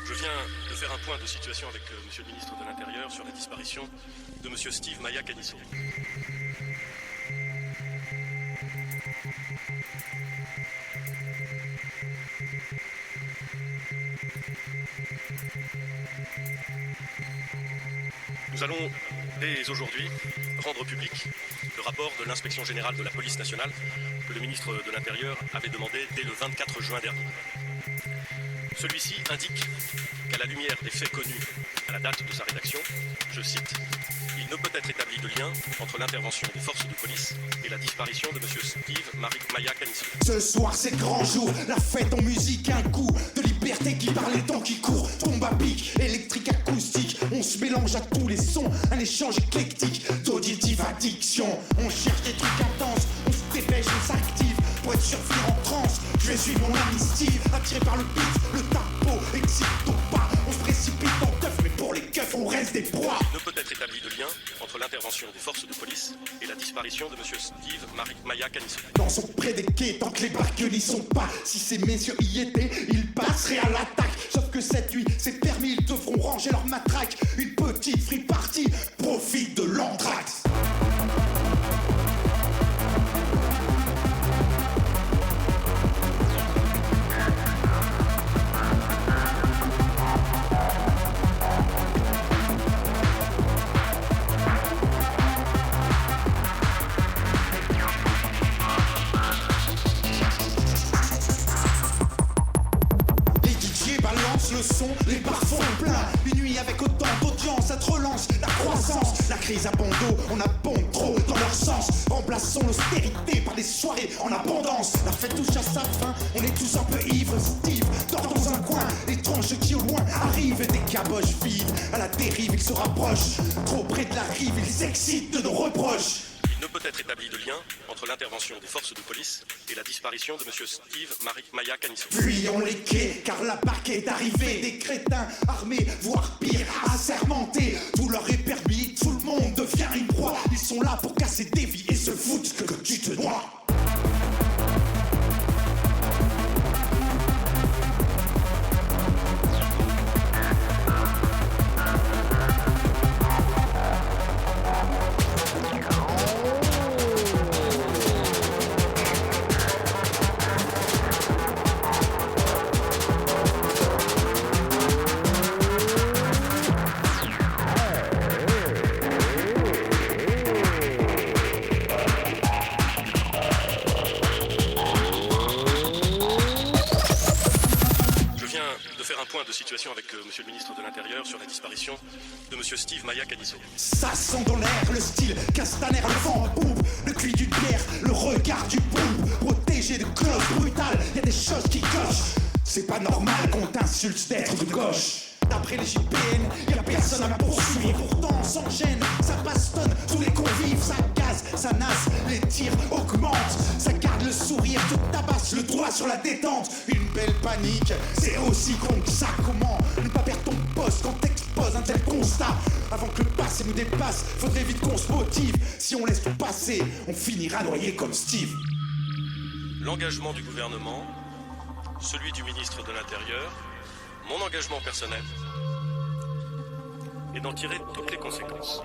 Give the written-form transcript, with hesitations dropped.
Je viens de faire un point de situation avec Monsieur le ministre de l'Intérieur sur la disparition de Monsieur Steve Maya Canisso. Nous allons, dès aujourd'hui, rendre public le rapport de l'inspection générale de la police nationale que le ministre de l'Intérieur avait demandé dès le 24 juin dernier. Celui-ci indique qu'à la lumière des faits connus à la date de sa rédaction, je cite, « Il ne peut être établi de lien entre l'intervention des forces de police et la disparition de M. Steve Maya Canisso. » Ce soir c'est grand jour, la fête en musique, un coup de liberté qui par les temps qui courent, tombe à pic, électrique acoustique, on se mélange à tous les sons, un échange éclectique, d'auditive addiction, on cherche des trucs intenses, on se dépêche, on s'active, pour être sûr de finir en transe, je vais suivre mon ami Steve, attiré par le beat, le tempo, excite au pas, on se précipite en teuf, mais pour les keufs on reste des proies. Il ne peut être établi de lien entre l'intervention des forces de police et la disparition de M. Steve Maya Canisso. Dans son près des quais, tant que les barques n'y sont pas, si ces messieurs y étaient, ils passeraient à l'attaque. Sauf que cette nuit, c'est permis, ils devront ranger leur matraque. Une petite free party profite de l'anthrax. Le son, les parfums pleins, une nuit avec autant d'audience, ça te relance la croissance. La crise à bon dos, on abonde trop dans leur sens. Remplaçons l'austérité par des soirées en abondance. La fête touche à sa fin, on est tous un peu ivres. Steve dort dans un coin, étrange qui au loin arrivent et des caboches vides. À la dérive, ils se rapprochent, trop près de la rive, ils s'excitent de nos reproches. Il ne peut être établi de lien entre l'intervention des forces de police et la disparition de M. Steve Maya Canisso. Fuyons les quais, car la barque est arrivée. Des crétins armés, voire pire, assermentés. Tout leur est permis, tout le monde devient une proie. Ils sont là pour casser des vies et se foutent que tu te noies. De situation avec Monsieur le ministre de l'Intérieur sur la disparition de Monsieur Steve Maya Canisso. Ça sent dans l'air le style Castaner, le vent en poupe, le cuit d'une bière, le regard du poupe, protégé de clauses brutales, y a des choses qui cochent. C'est pas normal qu'on t'insulte d'être de gauche. D'après les JPN, y'a personne à poursuivre. Pourtant on s'enchaîne, ça bastonne, tous les convives, ça gaze, ça nasse, les tirs augmentent. Ça garde le sourire, te tabasse le doigt sur la détente. Une belle panique, c'est aussi con que ça. Comment ne pas perdre ton poste quand t'exposes un tel constat? Avant que le passé nous dépasse, faudrait vite qu'on se motive. Si on laisse tout passer, on finira noyé comme Steve. L'engagement du gouvernement, celui du ministre de l'Intérieur, mon engagement personnel est d'en tirer toutes les conséquences.